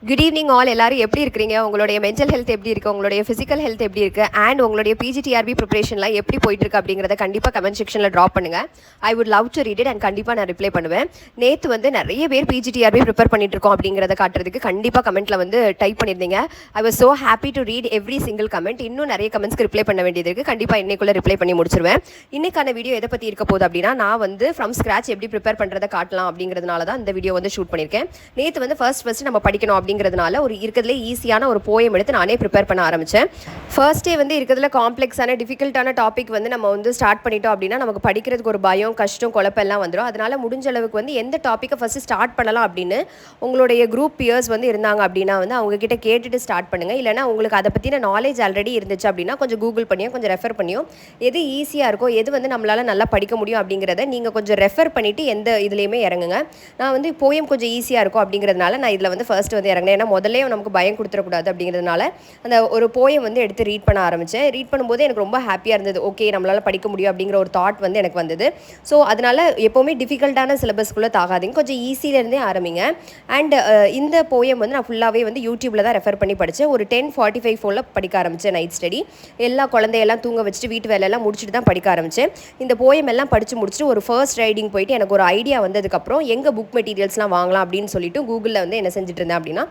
Good evening all. எல்லாரும் எப்படி இருக்கிறீங்க? உங்களுடைய மென்டல் ஹெல்த் எப்படி இருக்குது, உங்களுடைய ஃபிசிக்கல் ஹெல்த் எப்படி இருக்குது, அண்ட் உங்களுடைய பிஜிடிஆர்பி ப்ரிப்பரேஷன்லாம் எப்படி போயிட்டுருக்கு அப்படிங்கிறத கண்டிப்பாக கமெண்ட் செக்ஷனில் ட்ராப் பண்ணுங்கள். I would love to read it and கண்டிப்பாக நான் ரிப்ளை பண்ணுவேன். நேற்று வந்து நிறைய பேர் பிஜிடிஆர்பி ப்ரிப்பேர் பண்ணிட்டு இருக்கோம் அப்படிங்கிறத காட்டுறதுக்கு கண்டிப்பாக கமெண்ட்டில் வந்து டைப் பண்ணியிருந்தீங்க. I was so happy to read every single comment. இன்னும் நிறைய கமெண்ட்ஸ்க்கு ரிப்ளை பண்ண வேண்டியது இருக்குது. கண்டிப்பாக இன்னைக்குள்ளே ரிப்ளை பண்ணி முடிச்சிருவேன். இன்னைக்கான வீடியோ எதை பற்றி இருக்க போகுது அப்படின்னா, நான் வந்து ஃப்ரம் ஸ்க்ராச் எப்படி ப்ரிப்பேர் பண்ணுறதை காட்டலாம் அப்படிங்கிறதுனால தான் இந்த வீடியோ வந்து ஷூட் பண்ணியிருக்கேன். நேற்று வந்து ஃபர்ஸ்ட் நம்ம படிக்கணும் அப்படிங்கிறதுனால ஒரு இருக்கிறதுல ஈஸியான ஒரு போயம் எடுத்து நானே ப்ரிப்பேர் பண்ண ஆரம்பித்தேன். ஃபர்ஸ்டே வந்து இருக்கிறதுல காம்ப்ளெக்ஸான டிஃபிகல்ட்டான டாபிக் வந்து நம்ம வந்து ஸ்டார்ட் பண்ணிட்டோம் அப்படின்னா நமக்கு படிக்கிறதுக்கு ஒரு பயம், கஷ்டம், குழப்பெல்லாம் வந்துடும். அதனால் முடிஞ்ச அளவுக்கு வந்து எந்த டாப்பிக்கை ஃபஸ்ட்டு ஸ்டார்ட் பண்ணலாம் அப்படின்னு உங்களுடைய குரூப் பியர்ஸ் வந்து இருந்தாங்க அப்படின்னா வந்து அவங்கக்கிட்ட கேட்டுட்டு ஸ்டார்ட் பண்ணுங்கள். இல்லைனா உங்களுக்கு அதை பற்றின நாலேஜ் ஆல்ரெடி இருந்துச்சு அப்படின்னா கொஞ்சம் கூகுள் பண்ணியோ கொஞ்சம் ரெஃபர் பண்ணியோ எது ஈஸியாக இருக்கோ, எது வந்து நம்மளால் நல்லா படிக்க முடியும் அப்படிங்கிறத நீங்கள் கொஞ்சம் ரெஃபர் பண்ணிவிட்டு எந்த இதுலேயுமே இறங்குங்க. நான் வந்து போயம் கொஞ்சம் ஈஸியாக இருக்கும் அப்படிங்கிறதுனால நான் இதில் வந்து ஃபர்ஸ்ட் வந்து இறங்கினேன். ஏன்னா முதல்ல நமக்கு பயம் கொடுத்துடக்கூடாது அப்படிங்கிறதுனால அந்த ஒரு போயம் வந்து எடுத்து ரீட் பண்ண ஆரம்பித்தேன். ரீட் பண்ணும்போது எனக்கு ரொம்ப ஹாப்பியாக இருந்தது. ஓகே, நம்மளால் படிக்க முடியும் அப்படிங்கிற ஒரு தாட் வந்து எனக்கு வந்தது. ஸோ அதனால் எப்போவுமே டிஃபிகல்ட்டான சிலபஸ்க்குள்ளே தாகாதீங்க, கொஞ்சம் ஈஸியிலேருந்தே ஆரம்பிங்க. அண்ட் இந்த போயம் வந்து நான் ஃபுல்லாகவே வந்து யூடியூப்பில் தான் ரெஃபர் பண்ணி படித்தேன். ஒரு 10:45 போல் படிக்க ஆரம்பித்தேன். நைட் ஸ்டடி எல்லா குழந்தையெல்லாம் தூங்க வச்சுட்டு வீட்டு வேலையெல்லாம் முடிச்சுட்டு தான் படிக்க ஆரம்பித்தேன். இந்த போயம் எல்லாம் படித்து முடிச்சுட்டு ஒரு ஃபர்ஸ்ட் ரைடிங் போயிட்டு எனக்கு ஒரு ஐடியா வந்ததுக்கப்புறம் எங்கே புக் மெட்டீரியல்ஸ்லாம் வாங்கலாம் அப்படின்னு சொல்லிட்டு கூகுளில் வந்து என்ன செஞ்சுட்டு இருந்தேன் அப்படின்னா,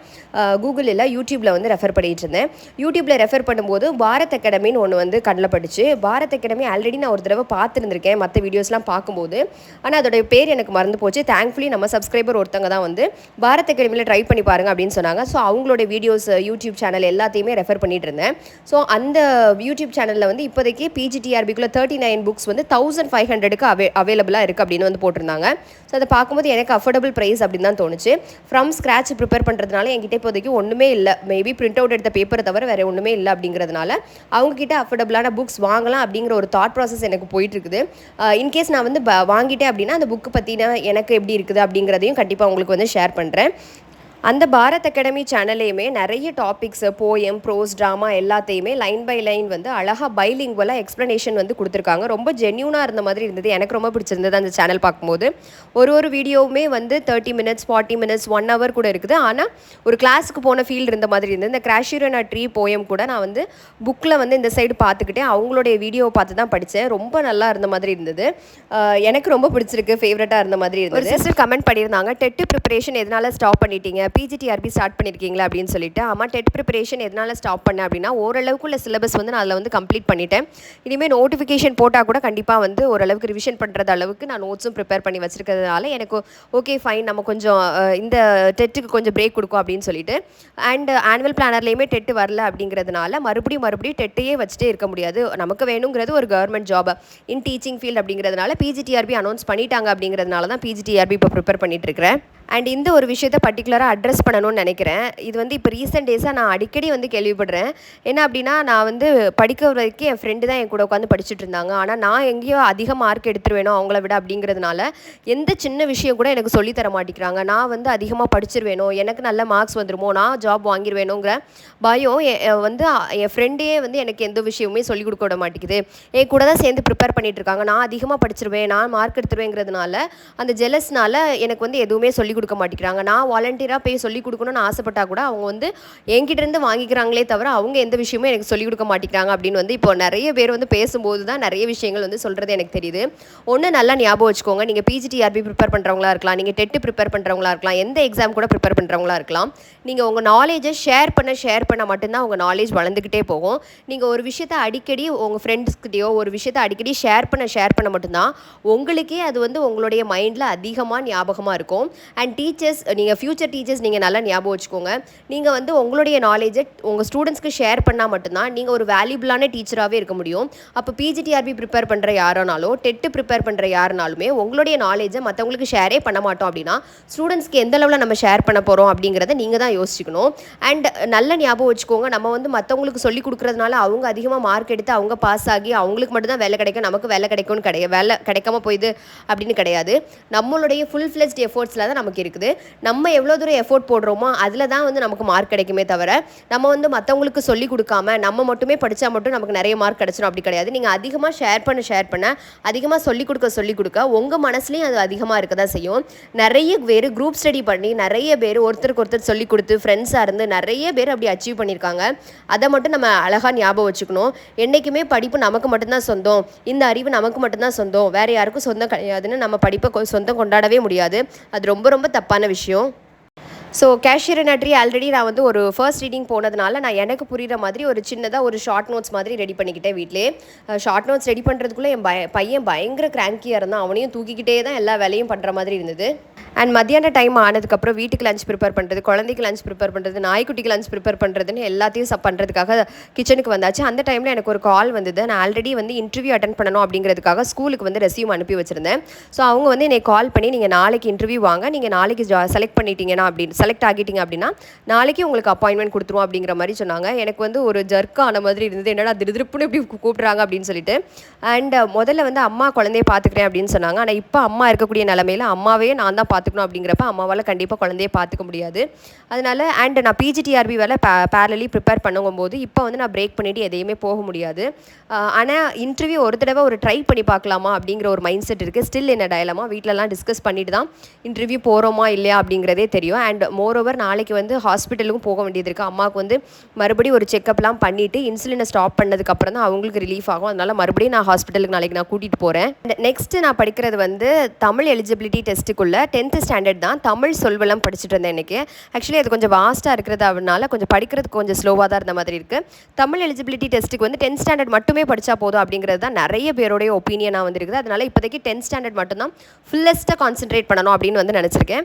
கூகுள் இல்லை யூடியூப்பில் வந்து ரெஃபர் பண்ணிட்டு இருந்தேன். யூடியூப்பில் ரெஃபர் பண்ணும்போது பாரத் அகாடமின்னு ஒன்று வந்து கண்ணில் பட்டுச்சு. பாரத் அகாடமி ஆல்ரெடி நான் ஒரு தடவை பார்த்துருந்துருக்கேன் மற்ற வீடியோஸ்லாம் பார்க்கும்போது. ஆனால் அதோடைய பேர் எனக்கு மறந்து போச்சு. தேங்க்ஃபுல்லி நம்ம சப்ஸ்கிரைபர் ஒருத்தங்க தான் வந்து பாரத் அகாடமியில் ட்ரை பண்ணி பாருங்க அப்படின்னு சொன்னாங்க. ஸோ அவங்களோட வீடியோஸ் யூடியூப் சேனல் எல்லாத்தையுமே ரெஃபர் பண்ணிட்டு இருந்தேன். ஸோ அந்த யூடியூப் சேனலில் வந்து இப்போதைக்கு பிஜிடிஆர்பிக்குள்ள 39 புக்ஸ் வந்து 1500க்கு அவைலபிளாக இருக்குது அப்படின்னு வந்து போட்டிருந்தாங்க. ஸோ அதை பார்க்கும்போது எனக்கு அஃபோர்டபுள் ப்ரைஸ் அப்படின்னு தான் தோணுச்சு. ஃப்ரம் ஸ்க்ராட்ச் ப்ரிப்பேர் பண்ணுறதுனால என்கிட்ட இப்போதைக்கு ஒன்றுமே இல்லை. மேபி பிரிண்ட் அவுட் எடுத்த பேப்பரை தவிர வேறு ஒன்றுமே இல்லை அப்படிங்கிறதுனால அவங்கக்கிட்ட அஃபோர்டபுளான புக்ஸ் வாங்கலாம் அப்படிங்கிற ஒரு தாட் ப்ராசஸ் எனக்கு போயிட்டுருக்குது. இன்கேஸ் நான் வந்து வாங்கிட்டேன் அப்படின்னா அந்த புக்கு பற்றின எனக்கு எப்படி இருக்குது அப்படிங்கிறதையும் கண்டிப்பாக உங்களுக்கு வந்து ஷேர் பண்ணுறேன். அந்த பாரத் அகாடமி சேனல்லையுமே நிறைய டாபிக்ஸ், போயம், ப்ரோஸ், ட்ராமா எல்லாத்தையுமே லைன் பை லைன் வந்து அழகாக பைலிங்குவலாக எக்ஸ்ப்ளனேஷன் வந்து கொடுத்துருக்காங்க. ரொம்ப ஜென்யூனாக இருந்த மாதிரி இருந்தது. எனக்கு ரொம்ப பிடிச்சிருந்தது அந்த சேனல் பார்க்கும்போது. ஒரு வீடியோவுமே வந்து 30 மினிட்ஸ், 40 மினிட்ஸ், 1 hour கூட இருக்குது. ஆனால் ஒரு கிளாஸுக்கு போன ஃபீல் இருந்த மாதிரி இருந்தது. இந்த கிராஷியரனா ட்ரீ போயம் கூட நான் வந்து புக்கில் வந்து இந்த சைடு பார்த்துக்கிட்டேன். அவங்களுடைய வீடியோவை பார்த்து தான் படித்தேன். ரொம்ப நல்லா இருந்த மாதிரி இருந்தது. எனக்கு ரொம்ப பிடிச்சிருக்கு, ஃபேவரட்டாக இருந்த மாதிரி இருந்தது. ஒரு சிஸ்டர் கமெண்ட் பண்ணியிருந்தாங்க, டெட் ப்ரிப்பரேஷன் எதனால் ஸ்டாப் பண்ணிட்டீங்க, பிஜிடிஆர்பி ஸ்டார்ட் பண்ணியிருக்கீங்களா அப்படின்னு சொல்லிட்டு. ஆமாம், டெட் ப்ரிப்பரேஷன் எதனால் ஸ்டாப் பண்ணேன் அப்படின்னா ஓரளவுக்கு உள்ள சிலபஸ் வந்து நான் அதில் வந்து கம்ப்ளீட் பண்ணிட்டேன். இனிமேல் நோட்டிஃபிகேஷன் போட்டால் கூட கண்டிப்பாக வந்து ஓரளவுக்கு ரிவிஷன் பண்ணுறது அளவுக்கு நான் நோட்ஸும் ப்ரிப்பேர் பண்ணி வச்சிருக்கிறதுனால எனக்கு ஓகே ஃபைன், நம்ம கொஞ்சம் இந்த டெட்டுக்கு கொஞ்சம் பிரேக் கொடுக்கும் அப்படின்னு சொல்லிட்டு. அண்ட் ஆனுவல் பிளானர்லேயுமே டெட்டு வரல அப்படிங்கிறதுனால மறுபடியும் டெட்டையே வச்சுட்டே இருக்க முடியாது. நமக்கு வேணுங்கிறது ஒரு கவர்மெண்ட் ஜாப் இன் டீச்சிங் ஃபீல்டு அப்படிங்கிறதுனால பிஜிடிஆர்பி அனௌன்ஸ் பண்ணிட்டாங்க அப்படிங்கிறதுனால தான் பிஜிடிஆர்பி இப்போ ப்ரிப்பேர் பண்ணிட்டு இருக்கிறேன். அண்ட் இந்த ஒரு விஷயத்தை பர்டிகுலராக அட்ரஸ் பண்ணணும்னு நினைக்கிறேன். இது வந்து இப்போ ரீசெண்ட் டேஸாக நான் அடிக்கடி வந்து கேள்விப்படுறேன். என்ன அப்படின்னா, நான் வந்து படிக்க வரைக்கும் என் ஃப்ரெண்டு தான் என் கூட உட்காந்து படிச்சுட்டு இருந்தாங்க. ஆனால் நான் எங்கேயோ அதிக மார்க் எடுத்துருவேனோ அவங்கள விட அப்படிங்கிறதுனால எந்த சின்ன விஷயம் கூட எனக்கு சொல்லித்தர மாட்டேங்கிறாங்க. நான் வந்து அதிகமாக படிச்சிருவேனோ, எனக்கு நல்ல மார்க்ஸ் வந்துருமோ, நான் ஜாப் வாங்கிடுவேணுங்கிற பயம் வந்து என் ஃப்ரெண்டே வந்து எனக்கு எந்த விஷயமுமே சொல்லிக் கொடுக்க விட மாட்டேங்குது. என் கூட தான் சேர்ந்து ப்ரிப்பேர் பண்ணிட்டு இருக்காங்க. நான் அதிகமாக படிச்சிருவேன், நான் மார்க் எடுத்துருவேங்கிறதுனால அந்த ஜெலஸ்னால எனக்கு வந்து எதுவுமே சொல்லி கொடுக்க மாட்டேங்கிறாங்க. நான் வாலண்டியராக போய் சொல்லிக் கொடுக்கணும்னு ஆசைப்பட்டா கூட அவங்க வந்து என்கிட்ட இருந்து வாங்கிக்கிறாங்களே தவிர அவங்க எந்த விஷயமும் எனக்கு சொல்லிக் கொடுக்க மாட்டேங்கிறாங்க அப்படின்னு வந்து இப்போ நிறைய பேர் வந்து பேசும்போது தான் நிறைய விஷயங்கள் வந்து சொல்கிறது எனக்கு தெரியுது. ஒன்று நல்லா ஞாபகம் வச்சுக்கோங்க, நீங்கள் பிஜிடிஆர்பி ப்ரிப்பேர் பண்ணுறவங்களா இருக்கலாம், நீங்கள் டெட்டு ப்ரிப்பேர் பண்ணுறவங்களா இருக்கலாம், எந்த எக்ஸாம் கூட ப்ரிப்பேர் பண்ணுறவங்களா இருக்கலாம். நீங்கள் உங்கள் நாலேஜை ஷேர் பண்ண மட்டும்தான் உங்கள் நாலேஜ் வளர்ந்துக்கிட்டே போகும். நீங்கள் ஒரு விஷயத்தை அடிக்கடி உங்கள் ஃப்ரெண்ட்ஸ்கிட்டையோ ஒரு விஷயத்தை அடிக்கடி ஷேர் பண்ண மட்டும்தான் உங்களுக்கே அது வந்து உங்களுடைய மைண்டில் அதிகமாக ஞாபகமாக இருக்கும். அண்ட் டீச்சர்ஸ், நீங்கள் ஃப்யூச்சர் டீச்சர்ஸ் நீங்கள் நல்லா ஞாபகம் வச்சுக்கோங்க. நீங்கள் வந்து உங்களுடைய நாலேஜை உங்கள் ஸ்டூடெண்ட்ஸ்க்கு ஷேர் பண்ணால் மட்டும்தான் நீங்கள் ஒரு வேல்யூபிளான டீச்சராகவே இருக்க முடியும். அப்போ பிஜிடிஆர்பி ப்ரிப்பேர் பண்ணுற யாரானாலும் டெட்டு ப்ரிப்பேர் பண்ணுற யாருனாலுமே உங்களுடைய நாலேஜை மற்றவங்களுக்கு ஷேரே பண்ண மாட்டோம் அப்படின்னா ஸ்டூடெண்ட்ஸ்க்கு எந்த அளவில் நம்ம ஷேர் பண்ண போகிறோம் அப்படிங்கிறத நீங்கள் தான் யோசிச்சுக்கணும். அண்ட் நல்ல ஞாபகம் வச்சுக்கோங்க, நம்ம வந்து மற்றவங்களுக்கு சொல்லிக் கொடுக்குறதுனால அவங்க அதிகமாக மார்க் எடுத்து அவங்க பாஸ் ஆகி அவங்களுக்கு மட்டும்தான் வேலை கிடைக்கும், நமக்கு வேலை கிடைக்கும்னு வேலை கிடைக்காம போயிது அப்படின்னு கிடையாது. நம்மளுடைய ஃபுல் ஃப்ளெஜ்ட் எஃபோர்ட்ஸில் தான் நமக்கு இருக்குது. நம்ம எவ்வளோ தூரம் எஃபோர்ட் போடுறோமோ அதில் தான் வந்து நமக்கு மார்க் கிடைக்குமே தவிர நம்ம வந்து மற்றவங்களுக்கு சொல்லிக் கொடுக்காம நம்ம மட்டுமே படித்தா மட்டும் நமக்கு நிறைய மார்க் கிடைச்சிடும் அப்படி கிடையாது. நீங்கள் அதிகமாக ஷேர் பண்ண அதிகமாக சொல்லிக் கொடுக்க உங்கள் மனசுலேயும் அது அதிகமாக இருக்க தான் செய்யும். நிறைய பேர் குரூப் ஸ்டடி பண்ணி நிறைய பேர் ஒருத்தருக்கு ஒருத்தர் சொல்லிக் கொடுத்து ஃப்ரெண்ட்ஸாக இருந்து நிறைய பேர் அப்படி அச்சீவ் பண்ணியிருக்காங்க. அதை மட்டும் நம்ம அழகாக ஞாபகம் வச்சுக்கணும். என்றைக்குமே படிப்பு நமக்கு மட்டும்தான் சொந்தம், இந்த அறிவு நமக்கு மட்டும்தான் சொந்தம், வேறு யாருக்கும் சொந்தம் கிடையாதுன்னு நம்ம படிப்பை சொந்தம் கொண்டாடவே முடியாது. அது ரொம்ப ரொம்ப தப்பான விஷயம். ஸோ கேஷியர் அண்ட் அட்ரி ஆல்ரெடி நான் வந்து ஒரு ஃபர்ஸ்ட் ரீடிங் போனதுனால நான் எனக்கு புரிகிற மாதிரி ஒரு சின்னதாக ஒரு ஷார்ட் நோட்ஸ் மாதிரி ரெடி பண்ணிக்கிட்டேன் வீட்டிலே. ஷார்ட் நோட்ஸ் ரெடி பண்ணுறதுக்குள்ளே என் பையன் பயங்கர கிராங்கியாக இருந்தான். அவனையும் தூக்கிக்கிட்டே தான் எல்லா வேலையும் பண்ணுற மாதிரி இருந்தது. அண்ட் மத்தியான டைம் ஆனதுக்கப்புறம் வீட்டுக்கு லஞ்ச் ப்ரிப்பேர் பண்ணுறது, குழந்தைக்கு லஞ்ச் ப்ரிப்பேர் பண்ணுறது, நாய்க்குட்டிக்கு லஞ்ச் ப்ரிப்பேர் பண்ணுறதுன்னு எல்லாத்தையும் பண்ணுறதுக்காக கிச்சனுக்கு வந்தாச்சு. அந்த டைமில் எனக்கு ஒரு கால் வந்தது. நான் ஆல்ரெடி வந்து இன்டர்வியூ அட்டன் பண்ணணும் அப்படிங்கிறதுக்காக ஸ்கூலுக்கு வந்து ரெஸ்யூம் அனுப்பி வச்சுருந்தேன். ஸோ அவங்க வந்து என்னை கால் பண்ணி, நீங்கள் நாளைக்கு இன்டர்வியூ வாங்க, நீங்கள் நாளைக்கு செலக்ட் பண்ணிட்டீங்கன்னா செலக்ட் ஆகிட்டீங்க அப்படின்னா நாளைக்கு உங்களுக்கு அப்பாயின்மெண்ட் கொடுத்துருவோம் அப்படிங்கிற மாதிரி சொன்னாங்க. எனக்கு வந்து ஒரு ஜர்க் ஆன மாதிரி இருந்தது. என்னடா திருப்புன்னு இப்படி கூப்பிட்றாங்க அப்படின்னு சொல்லிட்டு. அண்ட் முதல்ல வந்து அம்மா குழந்தைய பார்த்துக்கிறேன் அப்படின்னு சொன்னாங்க. ஆனால் இப்போ அம்மா இருக்கக்கூடிய நிலமையில் அம்மாவே நான் தான் பார்த்துக்கணும் அப்படிங்கிறப்ப அம்மாவால் கண்டிப்பாக குழந்தைய பார்த்துக்க முடியாது. அதனால் அண்ட் நான் பிஜிடிஆர்பி வேலை பேரலி ப்ரிப்பேர் பண்ணும்போது இப்போ வந்து நான் பிரேக் பண்ணிவிட்டு எதையுமே போக முடியாது. ஆனால் இன்டர்வியூ ஒரு தடவை ஒரு ட்ரை பண்ணி பார்க்கலாமா அப்படிங்கிற ஒரு மைண்ட் செட் இருக்குது. ஸ்டில் என்ன டயலாமா வீட்டிலலாம் டிஸ்கஸ் பண்ணிட்டு தான் இன்டர்வியூ போகிறோமா இல்லையா அப்படிங்கிறதே தெரியும். அண்ட் மோரோவர் நாளைக்கு வந்து ஹாஸ்பிட்டலுக்கும் போக வேண்டியது இருக்குது. அம்மாவுக்கு வந்து மறுபடியும் ஒரு செக்கப்லாம் பண்ணிவிட்டு இன்சுலினை ஸ்டாப் பண்ணதுக்கப்புறம் தான் அவங்களுக்கு ரிலீஃப் ஆகும். அதனால் மறுபடியும் நான் ஹாஸ்பிட்டலுக்கு நாளைக்கு நான் கூட்டிகிட்டு போகிறேன். நெக்ஸ்ட்டு நான் படிக்கிறது வந்து தமிழ் எலிஜிபிலிட்டி டெஸ்ட்டுக்குள்ளே 10th ஸ்டாண்டர்ட் தான் தமிழ் சொல்வெல்லாம் படிச்சுட்டு இருந்தேன். எனக்கு ஆக்சுவலி அது கொஞ்சம் வாஸ்ட்டாக இருக்கிறதுனால கொஞ்சம் படிக்கிறதுக்கு கொஞ்சம் ஸ்லோவாக தான் இருந்த மாதிரி இருக்குது. தமிழ் எலிஜிபிலிட்டி டெஸ்ட்டுக்கு வந்து 10th ஸ்டாண்டர்ட் மட்டுமே படித்தா போதும் அப்படிங்கிறது தான் நிறைய பேருடைய ஒப்பீனியனாக வந்துருக்குது. அதனால் இப்போதைக்கு 10th ஸ்டாண்டர்ட் மட்டும்தான் ஃபுல்லஸ்ட்டாக கான்சென்ட்ரேட் பண்ணணும் அப்படின்னு வந்து நினச்சிருக்கேன்.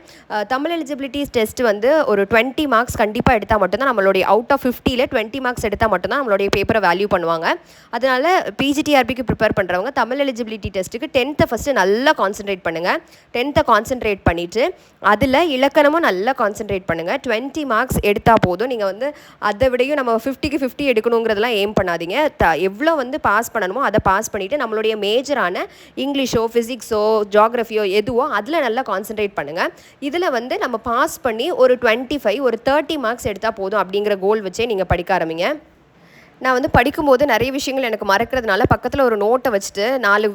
தமிழ் எலிஜிபிலிட்டி டெஸ்ட் வந்து ஒரு 20 மார்க்ஸ் கண்டிப்பாக எடுத்தால் மட்டும்தான் நம்மளுடைய அவுட் ஆஃப் 50ல் 20 மார்க்ஸ் எடுத்தால் மட்டும்தான் நம்மளுடைய பேப்பரை வேல்யூ பண்ணுவாங்க. அதனால் பிஜிடிஆர்பிக்கு ப்ரிப்பேர் பண்ணுறவங்க தமிழ் எலிஜிபிலிட்டி டெஸ்ட்டுக்கு 10th ஃபஸ்ட்டு நல்லா கான்சென்ட்ரேட் பண்ணுங்கள். 10th கான்சென்ட்ரேட் பண்ணிவிட்டு அதில் இலக்கணமும் நல்லா கான்சென்ட்ரேட் பண்ணுங்கள். 20 மார்க்ஸ் எடுத்தால் போதும். நீங்கள் வந்து அதை விடையும் நம்ம 50க்கு 50 எடுக்கணுங்கிறதெல்லாம் எய்ம் பண்ணாதீங்க. எவ்வளோ வந்து பாஸ் பண்ணணுமோ அதை பாஸ் பண்ணிவிட்டு நம்மளுடைய மேஜரான இங்கிலீஷோ ஃபிசிக்ஸோ ஜியாகிரஃபியோ எதுவோ அதில் நல்லா கான்சென்ட்ரேட் பண்ணுங்கள். இதில் வந்து நம்ம பாஸ் பண்ணி ஒரு 25 ஒரு 30 மார்க்ஸ் எடுத்தால் போதும் அப்படிங்கிற கோல் வச்சே நீங்கள் படிக்க ஆரம்பிங்க. நான் வந்து படிக்கும்போது நிறைய விஷயங்கள் எனக்கு மறக்கிறதுனால பக்கத்தில் ஒரு நோட்டை வச்சுட்டு 4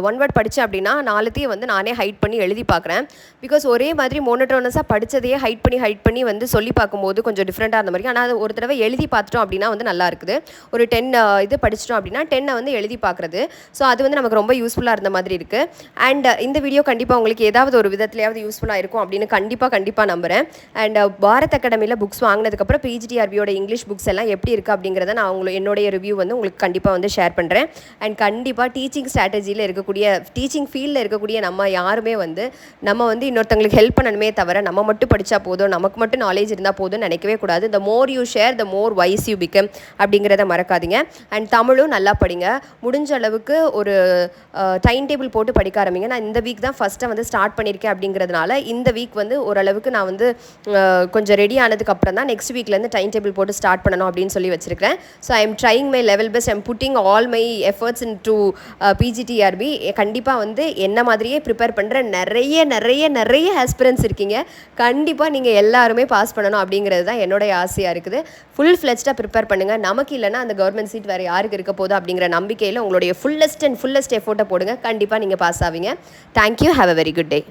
ஒன் வேர்ட் படித்தேன் அப்படின்னா 4த்தையும் வந்து நானே ஹைட் பண்ணி எழுதி பார்க்குறேன். பிகாஸ் ஒரே மாதிரி மோனோட்டோனஸாக படித்ததையே ஹைட் பண்ணி வந்து சொல்லி பார்க்கும்போது கொஞ்சம் டிஃப்ரெண்ட்டாக இருந்த மாதிரி. ஆனால் அது ஒரு தடவை எழுதி பார்த்துட்டோம் அப்படின்னா வந்து நல்லா இருக்குது. ஒரு 10 இது படிச்சிட்டோம் அப்படின்னா 10 வந்து எழுதி பார்க்குறது. ஸோ அது வந்து நமக்கு ரொம்ப யூஸ்ஃபுல்லாக இருந்த மாதிரி இருக்குது. அண்ட் இந்த வீடியோ கண்டிப்பாக உங்களுக்கு ஏதாவது ஒரு விதத்துலையாவது யூஸ்ஃபுல்லாக இருக்கும் அப்படின்னு கண்டிப்பாக நம்புகிறேன். அண்ட் பாரத் அகாடமியில் புக்ஸ் வாங்கினதுக்கப்புறம் பிஜிடிஆர்பியோட இங்கிலீஷ் புக்ஸ் எல்லாம் எப்படி இருக்குது அப்படிங்கிறத நான் என்னுடைய ரிவ்யூ வந்து உங்களுக்கு கண்டிப்பாக வந்து ஷேர் பண்ணுறேன். அண்ட் கண்டிப்பாக டீச்சிங் ஸ்ட்ராட்டஜியில் இருக்கக்கூடிய டீச்சிங் ஃபீல்டில் இருக்கக்கூடிய நம்ம யாருமே வந்து நம்ம வந்து இன்னொருத்தங்களுக்கு ஹெல்ப் பண்ணணுமே தவிர நம்ம மட்டும் படித்தா போதும், நமக்கு மட்டும் நாலேஜ் இருந்தால் போதும்னு நினைக்கவே கூடாது. The more you share the more wise you become அப்படிங்கிறத மறக்காதீங்க. அண்ட் தமிழும் நல்லா படிங்க. முடிஞ்ச அளவுக்கு ஒரு டைம் டேபிள் போட்டு படிக்க ஆரம்பிங்க. நான் இந்த வீக் தான் ஃபஸ்ட்டாக வந்து ஸ்டார்ட் பண்ணியிருக்கேன் அப்படிங்கிறதுனால இந்த வீக் வந்து ஓரளவுக்கு நான் வந்து கொஞ்சம் ரெடி ஆனதுக்கப்புறம் தான் நெக்ஸ்ட் வீக்லேருந்து டைம் டேபிள் போட்டு ஸ்டார்ட் பண்ணணும் அப்படின்னு சொல்லி வச்சுருக்கேன். So I am trying my level best. I am putting all my efforts into PGDRP. கண்டிப்பாக வந்து என்ன மாதிரியே ப்ரிப்பேர் பண்ணுற நிறைய ஆஸ்பிரன்ஸ் இருக்கீங்க. கண்டிப்பாக நீங்கள் எல்லாருமே பாஸ் பண்ணணும் அப்படிங்கிறது தான் என்னுடைய ஆசையாக இருக்குது. ஃபுல் ஃப்ளெஜ்டாக ப்ரிப்பேர் பண்ணுங்கள். நமக்கு இல்லைனா அந்த கவர்மெண்ட் சீட் வேறு யாருக்கு இருக்க போகுது அப்படிங்கிற நம்பிக்கையில் உங்களுடைய ஃபுல்லஸ்ட் எஃபோர்ட்டை போடுங்க. கண்டிப்பாக நீங்கள் பாஸ் ஆவீங்க. Thank you. Have a very good day.